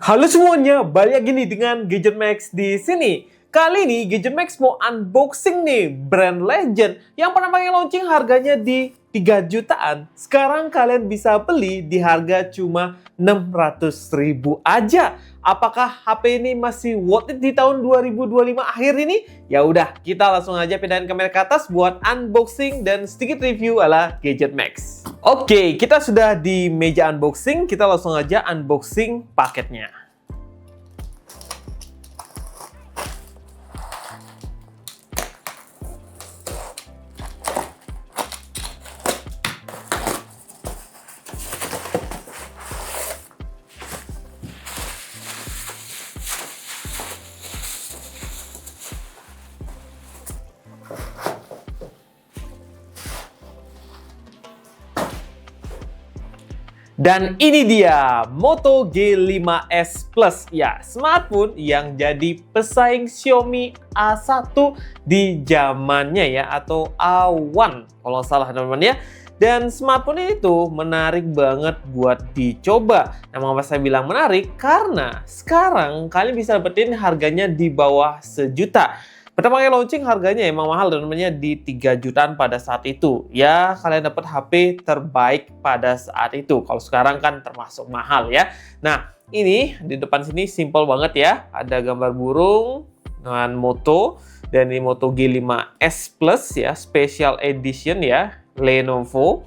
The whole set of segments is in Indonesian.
Halo semuanya, balik lagi nih dengan Gadget Max di sini. Kali ini Gadget Max mau unboxing nih brand legend yang pernah pakai launching harganya di 3 jutaan. Sekarang kalian bisa beli di harga cuma 600.000 aja. Apakah HP ini masih worth it di tahun 2025 akhir ini? Ya udah, kita langsung aja pindahin kamera ke atas buat unboxing dan sedikit review ala Gadget Max. Oke, kita sudah di meja unboxing, kita langsung aja unboxing paketnya. Dan ini dia Moto G5s Plus, ya smartphone yang jadi pesaing Xiaomi A1 di zamannya ya, atau A1 kalau salah teman-teman ya. Dan smartphone ini tuh menarik banget buat dicoba. Nah, mengapa saya bilang menarik? Karena sekarang kalian bisa dapetin harganya di bawah sejuta. Pertama kali launching harganya emang mahal dan namanya di 3 jutaan pada saat itu. Ya, kalian dapat HP terbaik pada saat itu. Kalau sekarang kan termasuk mahal ya. Nah, ini di depan sini simple banget ya. Ada gambar burung dengan Moto dan ini Moto G5s Plus ya, Special Edition ya, Lenovo.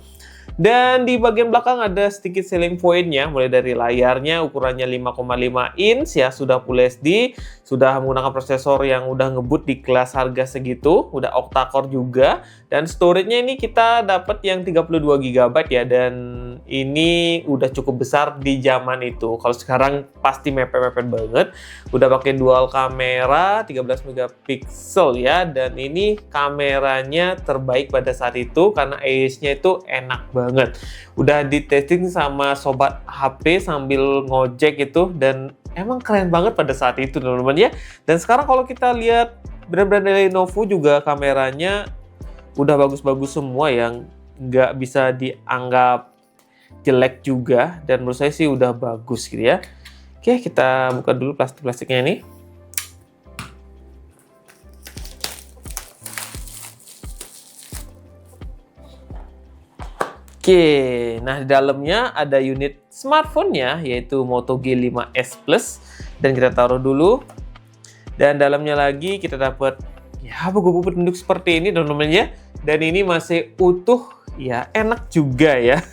Dan di bagian belakang ada sedikit selling point-nya, mulai dari layarnya ukurannya 5,5 inch ya, sudah Full HD, sudah menggunakan prosesor yang udah ngebut di kelas harga segitu, udah octa-core juga, dan storage-nya ini kita dapat yang 32 GB ya, dan ini udah cukup besar di zaman itu. Kalau sekarang pasti mepet-mepet banget. Udah pakai dual kamera 13 megapiksel ya, dan ini kameranya terbaik pada saat itu karena ISO-nya itu enak banget. Udah di testing sama sobat HP sambil ngojek itu, dan emang keren banget pada saat itu teman-teman ya. Dan sekarang kalau kita lihat brand-brand Lenovo juga kameranya udah bagus-bagus semua, yang nggak bisa dianggap jelek juga, dan menurut saya sih udah bagus gitu ya. Oke, kita buka dulu plastik-plastiknya ini. Oke, nah di dalamnya ada unit smartphone-nya yaitu Moto G5s Plus, dan kita taruh dulu. Dan dalamnya lagi kita dapat ya buku-buku penduduk seperti ini teman-teman ya. Dan ini masih utuh ya, enak juga ya.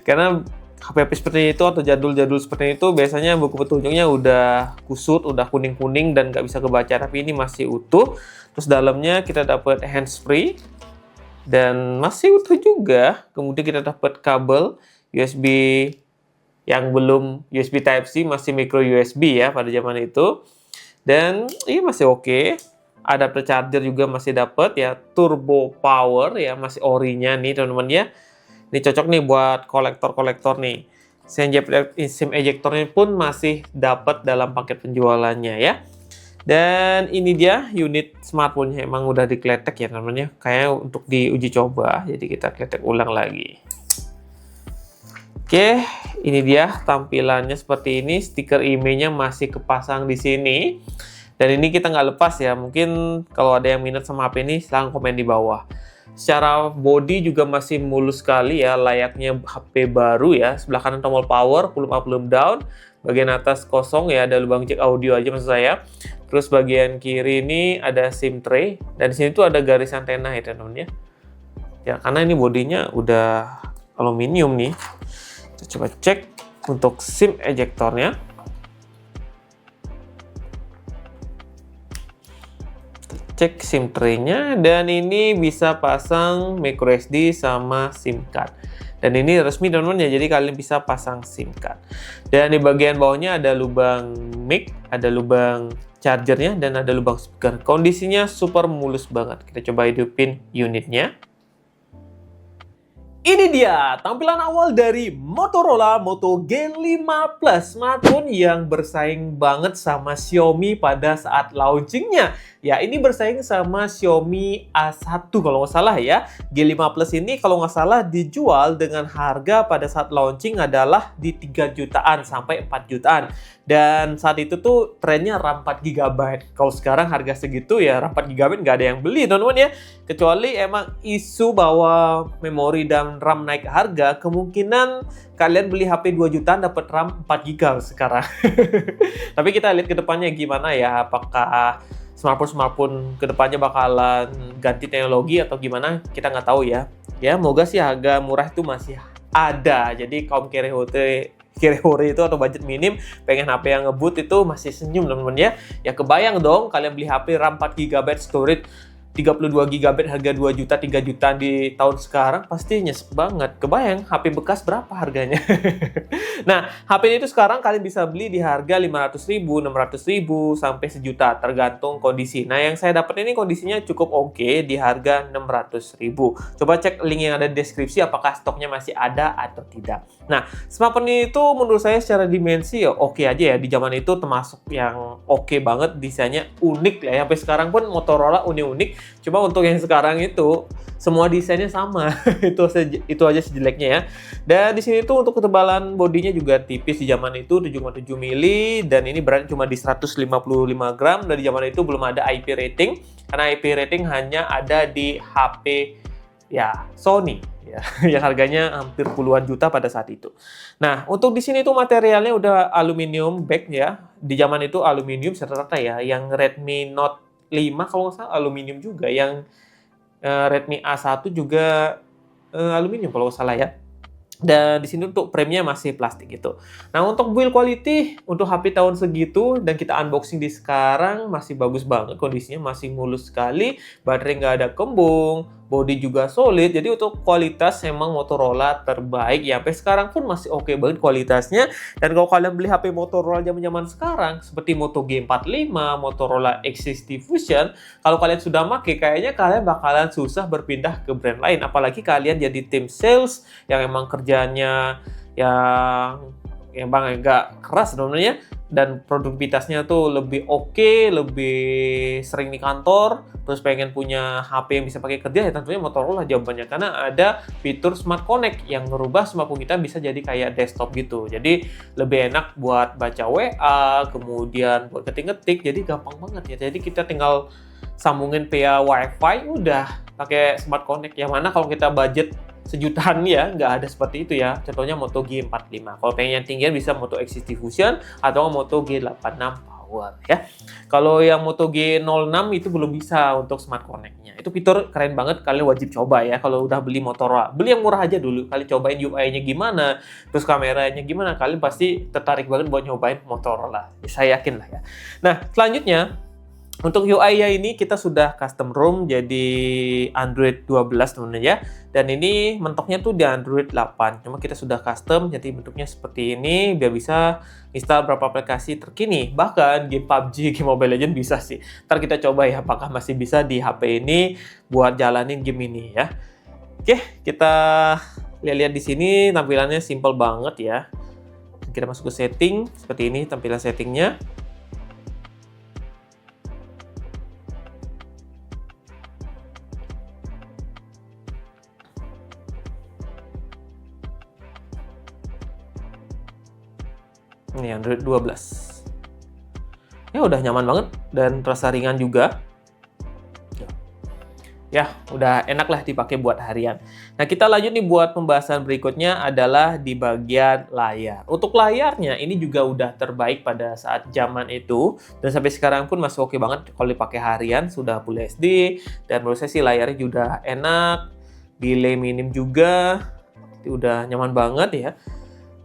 Karena HP-HP seperti itu atau jadul-jadul seperti itu biasanya buku petunjuknya udah kusut, udah kuning-kuning dan nggak bisa kebaca, tapi ini masih utuh. Terus dalamnya kita dapat handsfree dan masih utuh juga. Kemudian kita dapat kabel USB yang belum USB Type-C, masih micro USB ya pada zaman itu. Dan ini masih oke. Adapter charger juga masih dapat ya, turbo power ya, masih orinya nih teman-teman ya. Ini cocok nih buat kolektor-kolektor nih. SIM ejectornya pun masih dapat dalam paket penjualannya ya. Dan ini dia unit smartphone-nya, emang udah dikletek ya teman-teman ya, kayak untuk diuji coba. Jadi kita kletek ulang lagi. Oke, ini dia tampilannya seperti ini. Stiker IMEI-nya masih kepasang di sini. Dan ini kita nggak lepas ya. Mungkin kalau ada yang minat sama HP ini, silahkan komen di bawah. Secara body juga masih mulus sekali ya, layaknya HP baru ya. Sebelah kanan tombol power, volume up, volume down. Bagian atas kosong ya, ada lubang jack audio aja maksud saya. Terus bagian kiri ini ada SIM tray. Dan di sini tuh ada garis antena ya teman-teman ya. Ya, karena ini bodinya udah aluminium nih. Kita coba cek untuk SIM ejectornya. Cek SIM tray-nya, dan ini bisa pasang micro SD sama SIM card. Dan ini resmi teman-teman ya, jadi kalian bisa pasang SIM card. Dan di bagian bawahnya ada lubang mic, ada lubang chargernya, dan ada lubang speaker. Kondisinya super mulus banget. Kita coba hidupin unitnya. Ini dia tampilan awal dari Motorola Moto G5 Plus, smartphone yang bersaing banget sama Xiaomi pada saat launchingnya. Ya, ini bersaing sama Xiaomi A1 kalau nggak salah ya. G5 Plus ini kalau nggak salah dijual dengan harga pada saat launching adalah di 3 jutaan sampai 4 jutaan. Dan saat itu tuh trennya RAM 4 GB. Kalau sekarang harga segitu ya RAM 4 GB nggak ada yang beli teman-teman ya. Kecuali emang isu bahwa memori dan RAM naik harga, kemungkinan kalian beli HP 2 jutaan dapat RAM 4 GB sekarang. Tapi kita lihat ke depannya gimana ya, apakah smartphone kedepannya bakalan ganti teknologi atau gimana, kita nggak tahu ya. Ya, moga sih harga murah itu masih ada. Jadi kaum Kirihori itu atau budget minim pengen HP yang ngebut itu masih senyum teman-teman ya. Ya kebayang dong kalian beli HP RAM 4 GB storage 32 GB harga 2 juta, 3 juta di tahun sekarang pasti nyesek banget. Kebayang HP bekas berapa harganya. Nah, HP itu sekarang kalian bisa beli di harga 500.000, 600.000 sampai sejuta tergantung kondisi. Nah, yang saya dapat ini kondisinya cukup oke di harga 600.000. Coba cek link yang ada di deskripsi apakah stoknya masih ada atau tidak. Nah, smartphone ini itu menurut saya secara dimensi ya oke aja ya. Di zaman itu termasuk yang oke banget, desainnya unik ya. Sampai sekarang pun Motorola unik-unik. Cuma untuk yang sekarang itu semua desainnya sama. itu aja sejeleknya ya. Dan di sini tuh untuk ketebalan bodinya juga tipis di zaman itu 7,7 mili dan ini beratnya cuma di 155 gram. Dan di zaman itu belum ada IP rating karena IP rating hanya ada di HP ya Sony ya, yang harganya hampir puluhan juta pada saat itu. Nah, untuk di sini tuh materialnya udah aluminium back ya. Di zaman itu aluminium rata-rata ya. Yang Redmi Note 5 kalau nggak salah aluminium juga, yang Redmi A1 juga aluminium kalau nggak salah ya. Dan di sini untuk frame-nya masih plastik gitu. Nah, untuk build quality untuk HP tahun segitu dan kita unboxing di sekarang masih bagus banget, kondisinya masih mulus sekali, baterai nggak ada kembung, body juga solid. Jadi untuk kualitas emang Motorola terbaik ya. Sampai sekarang pun masih oke banget kualitasnya. Dan kalau kalian beli HP Motorola zaman-zaman sekarang seperti Moto G45, Motorola X60 Fusion, kalau kalian sudah pakai kayaknya kalian bakalan susah berpindah ke brand lain. Apalagi kalian jadi tim sales yang emang kerjanya yang emang agak keras sebenarnya dan produktivitasnya tuh lebih oke, lebih sering di kantor, terus pengen punya HP yang bisa pakai kerja, ya tentunya Motorola jawabannya karena ada fitur Smart Connect yang merubah smartphone kita bisa jadi kayak desktop gitu. Jadi lebih enak buat baca WA, kemudian buat ketik-ketik, jadi gampang banget ya. Jadi kita tinggal sambungin via WiFi, udah pakai Smart Connect. Yang mana kalau kita budget sejutaan ya, nggak ada seperti itu ya. Contohnya Moto G45. Kalau pengen yang tinggian bisa Moto X60 Fusion atau Moto G86 Power ya. Kalau yang Moto G06 itu belum bisa untuk Smart Connect-nya. Itu fitur keren banget, kalian wajib coba ya kalau udah beli Motorola. Beli yang murah aja dulu, kalian cobain UI-nya gimana, terus kameranya gimana, kalian pasti tertarik banget buat nyobain Motorola. Saya yakin lah ya. Nah, selanjutnya untuk UI-nya ini kita sudah custom ROM jadi Android 12 teman-teman ya. Dan ini mentoknya tuh di Android 8. Cuma kita sudah custom jadi bentuknya seperti ini biar bisa install beberapa aplikasi terkini. Bahkan game PUBG, game Mobile Legends bisa sih. Ntar kita coba ya apakah masih bisa di HP ini buat jalanin game ini ya. Oke, kita lihat-lihat di sini tampilannya simple banget ya. Kita masuk ke setting, seperti ini tampilan settingnya. Ini Android 12. Ya udah nyaman banget dan terasa ringan juga. Ya, udah enak lah dipakai buat harian. Nah, kita lanjut nih buat pembahasan berikutnya adalah di bagian layar. Untuk layarnya ini juga udah terbaik pada saat zaman itu dan sampai sekarang pun masih oke banget kalau dipakai harian, sudah Full HD dan menurut saya sih layarnya juga enak, delay minim juga, udah nyaman banget ya.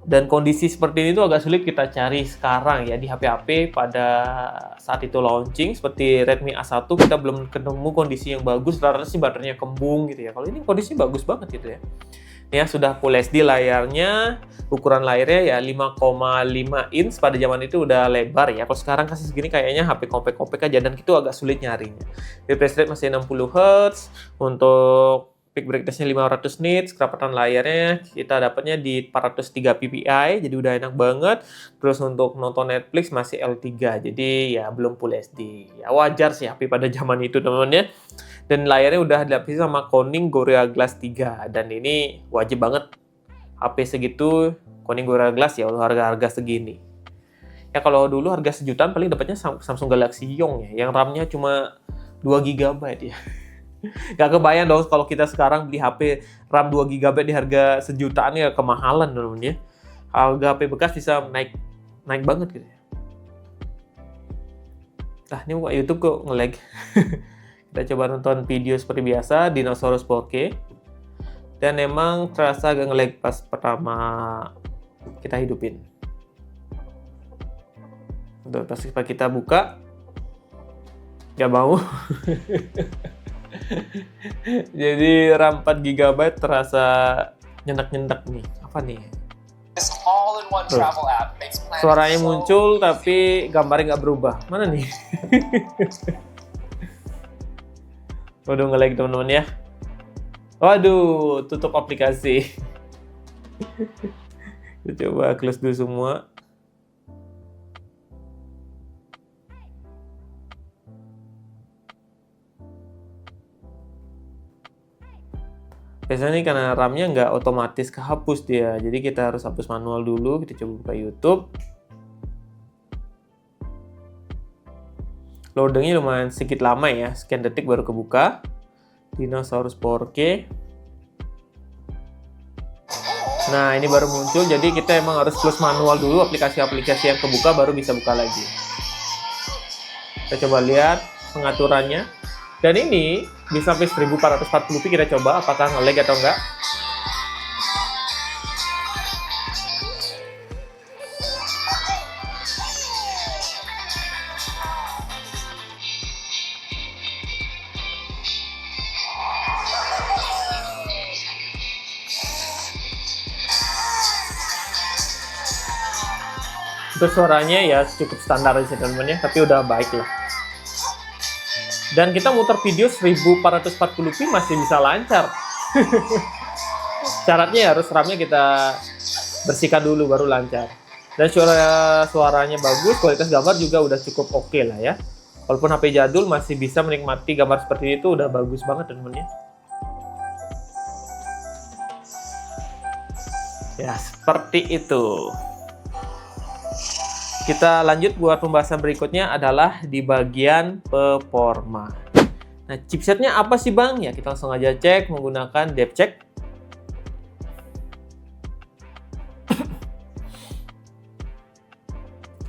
Dan kondisi seperti ini tuh agak sulit kita cari sekarang ya di HP-HP pada saat itu launching. Seperti Redmi A1 kita belum ketemu kondisi yang bagus, rata-rata sih baterainya kembung gitu ya. Kalau ini kondisinya bagus banget gitu ya. Ya sudah Full HD layarnya, ukuran layarnya ya 5,5 inch, pada zaman itu udah lebar ya. Kalau sekarang kasih segini kayaknya HP compact aja dan itu agak sulit nyarinya. Refresh rate masih 60 Hz, untuk peak brightness-nya 500 nits, kerapatan layarnya kita dapatnya di 403 ppi, jadi udah enak banget. Terus untuk nonton Netflix masih L3, jadi ya belum Full HD. Ya wajar sih HP pada zaman itu teman-teman ya. Dan layarnya udah dilapisi sama Corning Gorilla Glass 3, dan ini wajib banget HP segitu Corning Gorilla Glass ya, harga-harga segini. Ya kalau dulu harga sejutaan paling dapatnya Samsung Galaxy Young ya, yang RAM-nya cuma 2 GB ya. Gak kebayang dong kalau kita sekarang beli HP RAM 2 GB di harga sejutaan ya, kemahalan teman-teman ya. Harga HP bekas bisa naik banget gitu ya. Nah, ini buka YouTube kok nge-lag. Kita coba nonton video seperti biasa, Dinosaurus 4K. Dan emang terasa agak nge-lag pas pertama kita hidupin. Udah pas kita buka, gak mau. Jadi RAM 4 GB terasa nyendak-nyendak nih. Apa nih? Suaranya muncul tapi gambarnya nggak berubah. Mana nih? Waduh, nge-lag teman-teman ya. Waduh, tutup aplikasi. Kita coba close dulu semua. Biasanya nih karena RAM-nya nggak otomatis kehapus dia, jadi kita harus hapus manual dulu. Kita coba buka YouTube. Loadingnya lumayan sedikit lama ya, sekian detik baru kebuka. Dinosaurus 4K. Nah, ini baru muncul, jadi kita emang harus close manual dulu aplikasi-aplikasi yang kebuka, baru bisa buka lagi. Kita coba lihat pengaturannya. Dan ini bisa sampai 1440p, kita coba apakah nge-lag atau enggak. Untuk suaranya ya cukup standar sih teman-teman ya, tapi udah baik lah. Dan kita muter video 1440p masih bisa lancar. Syaratnya harus RAM-nya kita bersihkan dulu baru lancar. Dan suaranya bagus, kualitas gambar juga udah cukup oke lah ya. Walaupun HP jadul masih bisa menikmati gambar seperti itu, udah bagus banget teman-teman ya. Ya, seperti itu. Kita lanjut buat pembahasan berikutnya adalah di bagian performa. Nah, chipsetnya apa sih Bang? Ya, kita langsung aja cek menggunakan DevCheck.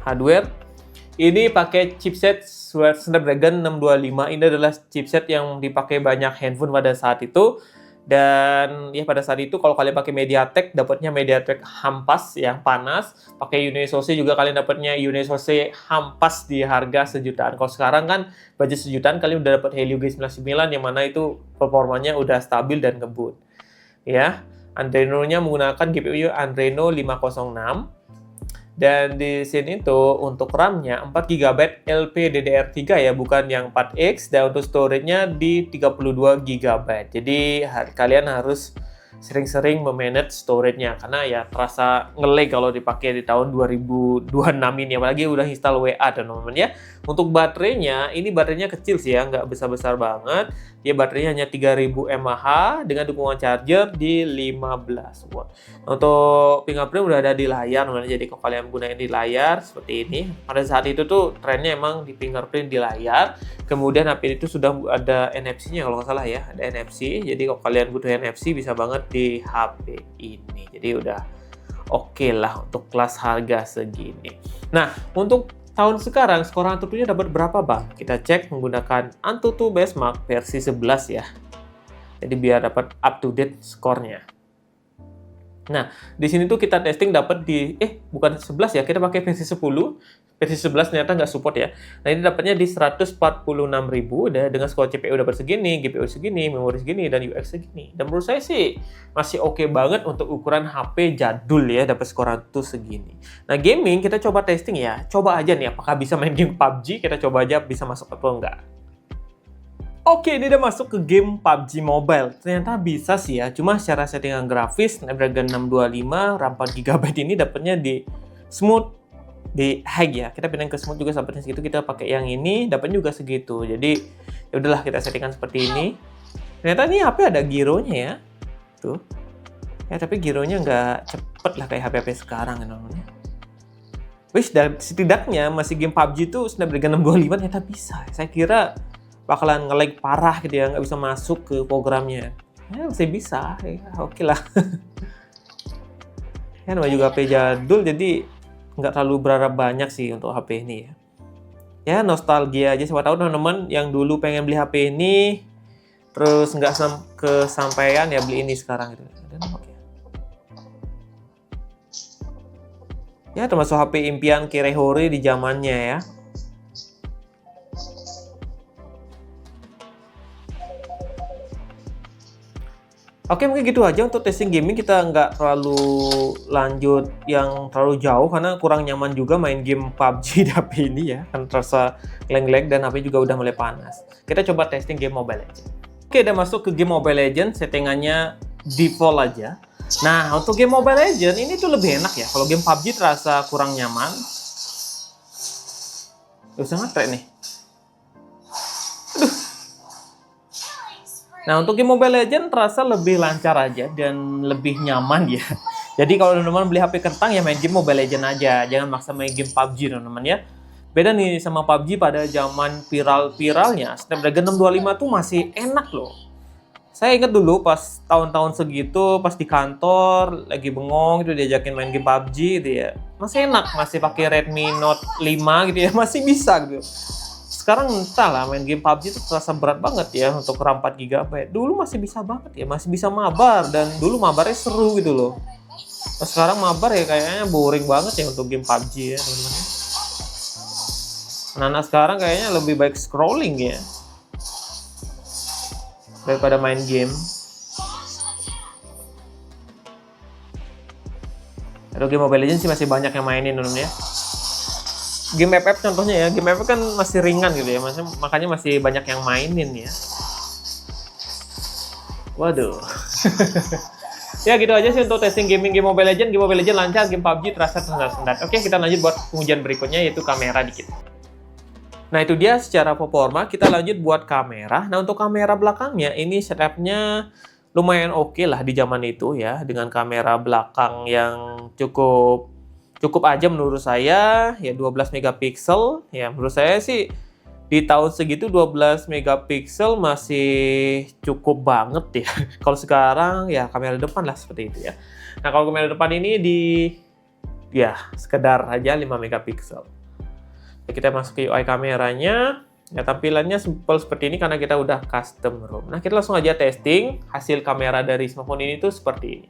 Hardware. Ini pakai chipset Snapdragon 625. Ini adalah chipset yang dipakai banyak handphone pada saat itu. Dan ya pada saat itu kalau kalian pakai MediaTek, dapatnya MediaTek Hampas yang panas. Pakai Unisoc juga kalian dapatnya Unisoc Hampas di harga sejutaan. Kalau sekarang kan budget sejutaan kalian udah dapat Helio G99 yang mana itu performanya udah stabil dan ngebut. Ya, Adreno-nya menggunakan GPU Adreno 506. Dan di sini tuh untuk RAM-nya 4 GB LPDDR3 ya, bukan yang 4X. Dan untuk storage-nya di 32 GB. Jadi kalian harus sering-sering memanage storage-nya karena ya terasa nge-lag kalau dipakai di tahun 2026 ini, apalagi udah install WA teman-teman ya. Untuk baterainya, ini baterainya kecil sih ya, nggak besar-besar banget. Dia baterainya hanya 3000 mAh dengan dukungan charger di 15 watt. Untuk fingerprint udah ada di layar, jadi kalau kalian gunain di layar seperti ini. Pada saat itu tuh trennya emang di fingerprint di layar. Kemudian HP itu sudah ada NFC-nya kalau nggak salah ya, ada NFC. Jadi kalau kalian butuh NFC bisa banget di HP ini. Jadi udah oke lah untuk kelas harga segini. Nah, untuk tahun sekarang skor AnTuTu-nya dapat berapa Bang? Kita cek menggunakan AnTuTu Benchmark versi 11 ya. Jadi biar dapat up to date skornya. Nah, di sini tuh kita testing dapat di bukan 11 ya, kita pakai versi 10. Versi 11 ternyata nggak support ya. Nah, ini dapatnya di 146.000 dengan skor CPU dapat segini, GPU segini, memori segini, dan UX segini. Dan menurut saya sih masih oke banget untuk ukuran HP jadul ya, dapat skor AnTuTu segini. Nah, gaming kita coba testing ya. Coba aja nih apakah bisa main game PUBG, kita coba aja bisa masuk atau enggak. Oke, ini udah masuk ke game PUBG Mobile. Ternyata bisa sih ya, cuma secara settingan grafis Snapdragon 625 RAM 4GB ini dapatnya di smooth, di high ya. Kita pindah ke smooth juga sampai segitu, kita pakai yang ini dapatnya juga segitu. Jadi ya udahlah kita settingkan seperti ini. Ternyata ini HP ada gironya ya. Tuh. Ya tapi gironya nggak cepet lah kayak HP-HP sekarang ya namanya. Wih, setidaknya masih game PUBG tuh Snapdragon 625 ternyata bisa. Saya kira bakalan nge-lag parah gitu ya, nggak bisa masuk ke programnya. Ya masih bisa, ya oke lah. Ya namanya juga HP jadul, jadi nggak terlalu berharap banyak sih untuk HP ini ya. Ya nostalgia aja, siapa tahu teman-teman yang dulu pengen beli HP ini, terus nggak kesampaian ya beli ini sekarang gitu. Dan oke. Ya termasuk HP impian Kirehore di zamannya ya. Oke, mungkin gitu aja untuk testing gaming. Kita nggak terlalu lanjut yang terlalu jauh karena kurang nyaman juga main game PUBG di HP ini ya. Kan terasa lag-lag dan HP juga udah mulai panas. Kita coba testing game Mobile Legends. Oke, udah masuk ke game Mobile Legends, settingannya default aja. Nah, untuk game Mobile Legends ini tuh lebih enak ya. Kalau game PUBG terasa kurang nyaman. Udah nge-track nih. Nah, untuk game Mobile Legends terasa lebih lancar aja dan lebih nyaman ya. Jadi kalau teman-teman beli HP kentang ya main game Mobile Legends aja. Jangan maksa main game PUBG teman-teman ya. Beda nih sama PUBG pada zaman viral-viralnya. Snapdragon 625 tuh masih enak loh. Saya ingat dulu pas tahun-tahun segitu, pas di kantor, lagi bengong gitu diajakin main game PUBG gitu ya. Masih enak, masih pakai Redmi Note 5 gitu ya, masih bisa gitu. Sekarang entahlah main game PUBG itu terasa berat banget ya untuk RAM 4GB. Dulu masih bisa banget ya, masih bisa mabar dan dulu mabarnya seru gitu loh. Nah, sekarang mabar ya kayaknya boring banget ya untuk game PUBG ya teman-teman. Anak-anak sekarang kayaknya lebih baik scrolling ya daripada main game. Aduh, game Mobile Legends sih masih banyak yang mainin teman-teman ya. Game FF contohnya ya, game FF kan masih ringan gitu ya, makanya masih banyak yang mainin ya. Waduh. Ya gitu aja sih untuk testing gaming game Mobile Legends. Game Mobile Legends lancar, game PUBG terasa standar-standar. Oke, kita lanjut buat pengujian berikutnya yaitu kamera dikit. Nah itu dia secara performa, kita lanjut buat kamera. Nah untuk kamera belakangnya ini setupnya lumayan oke lah di zaman itu ya, dengan kamera belakang yang cukup aja menurut saya ya, 12 megapiksel ya, menurut saya sih di tahun segitu 12 megapiksel masih cukup banget ya. Kalau sekarang ya kamera depan lah seperti itu ya. Nah kalau kamera depan ini ya sekedar aja 5 megapiksel. Ya, kita masuk ke UI kameranya. Ya tampilannya simpel seperti ini karena kita udah custom ROM. Nah kita langsung aja testing hasil kamera dari smartphone ini tuh seperti ini.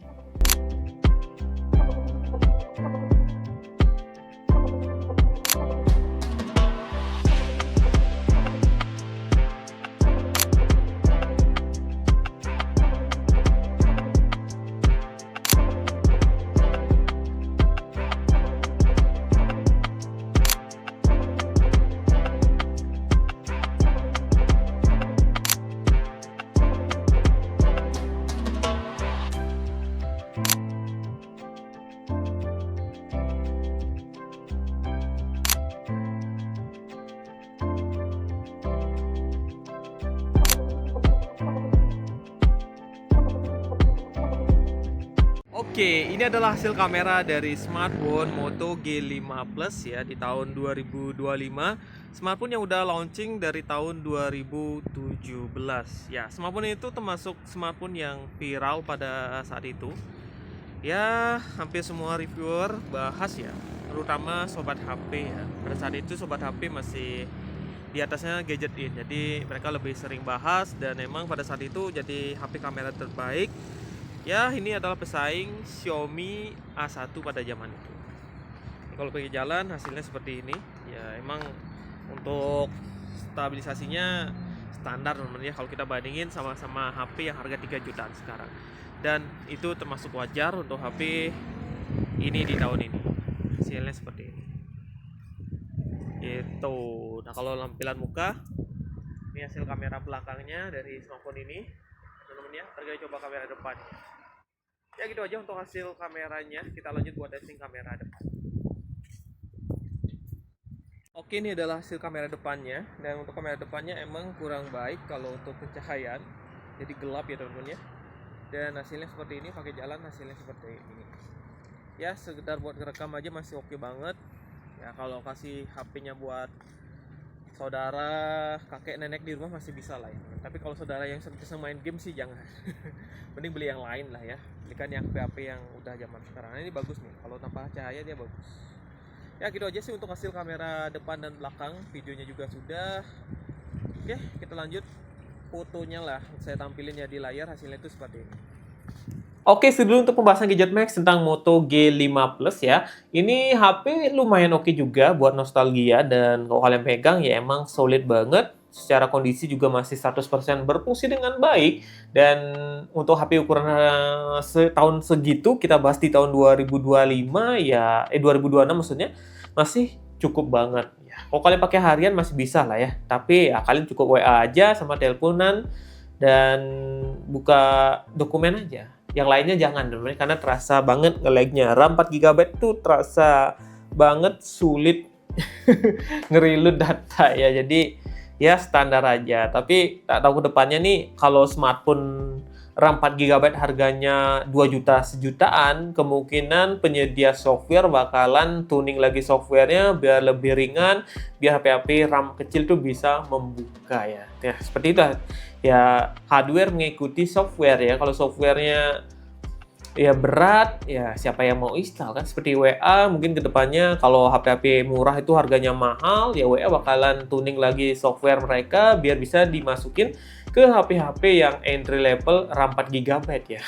Oke, ini adalah hasil kamera dari smartphone Moto G5 Plus ya di tahun 2025. Smartphone yang udah launching dari tahun 2017. Ya, smartphone itu termasuk smartphone yang viral pada saat itu. Ya, hampir semua reviewer bahas ya, terutama sobat HP ya. Pada saat itu sobat HP masih di atasnya gadget in. Jadi mereka lebih sering bahas dan memang pada saat itu jadi HP kamera terbaik. Ya, ini adalah pesaing Xiaomi A1 pada zaman itu. Kalau pergi jalan hasilnya seperti ini. Ya, emang untuk stabilisasinya standar teman-teman ya kalau kita bandingin sama HP yang harga 3 jutaan sekarang. Dan itu termasuk wajar untuk HP ini di tahun ini. Hasilnya seperti ini. Gitu. Nah, kalau lampiran muka Ini hasil kamera belakangnya dari smartphone ini, teman-teman ya. Kita coba kamera depannya. Ya gitu aja untuk hasil kameranya. Kita lanjut buat testing kamera depan. Oke, ini adalah hasil kamera depannya. Dan untuk kamera depannya emang kurang baik kalau untuk pencahayaan. Jadi gelap ya teman-teman ya. Dan hasilnya seperti ini, pakai jalan hasilnya seperti ini. Ya sekedar buat ngerekam aja masih oke banget. Ya kalau kasih HP-nya buat saudara, kakek, nenek di rumah masih bisa lah ya. Tapi kalau saudara yang senang main game sih jangan. Mending beli yang lain lah ya. Belikan yang HP yang udah zaman sekarang. Nah, ini bagus nih. Kalau tanpa cahaya dia bagus. Ya gitu aja sih untuk hasil kamera depan dan belakang. Videonya juga sudah. Oke, kita lanjut fotonya lah. Saya tampilin ya di layar, hasilnya itu seperti ini. Oke, dulu untuk pembahasan Gadget Max tentang Moto G5 Plus ya. Ini HP lumayan oke juga buat nostalgia, dan kalau kalian pegang ya emang solid banget. Secara kondisi juga masih 100% berfungsi dengan baik. Dan untuk HP ukuran tahun segitu, kita bahas di tahun 2025 ya, 2026 maksudnya, masih cukup banget. Ya, kalau kalian pakai harian masih bisa lah ya. Tapi ya kalian cukup WA aja sama teleponan dan buka dokumen aja. Yang lainnya jangan teman-teman, karena terasa banget nge-lag-nya. RAM 4 GB tuh terasa banget sulit nge-reload data ya. Jadi ya standar aja. Tapi tak tahu ke depannya nih, kalau smartphone RAM 4 GB harganya 2 juta sejutaan, kemungkinan penyedia software bakalan tuning lagi softwarenya biar lebih ringan, biar HP-HP RAM kecil tuh bisa membuka ya. Ya seperti itu. Ya hardware mengikuti software ya. Kalau softwarenya ya berat, ya siapa yang mau install kan? Seperti WA, mungkin kedepannya kalau HP-HP murah itu harganya mahal, ya WA bakalan tuning lagi software mereka biar bisa dimasukin ke HP-HP yang entry level RAM 4 GB ya.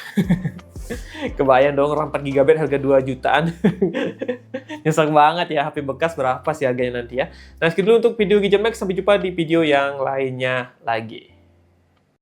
Kebayang dong RAM 4 GB harga 2 jutaan. Nyesek banget ya, HP bekas berapa sih harganya nanti ya. Nah segitu dulu untuk video Gadget Max, sampai jumpa di video yang lainnya lagi.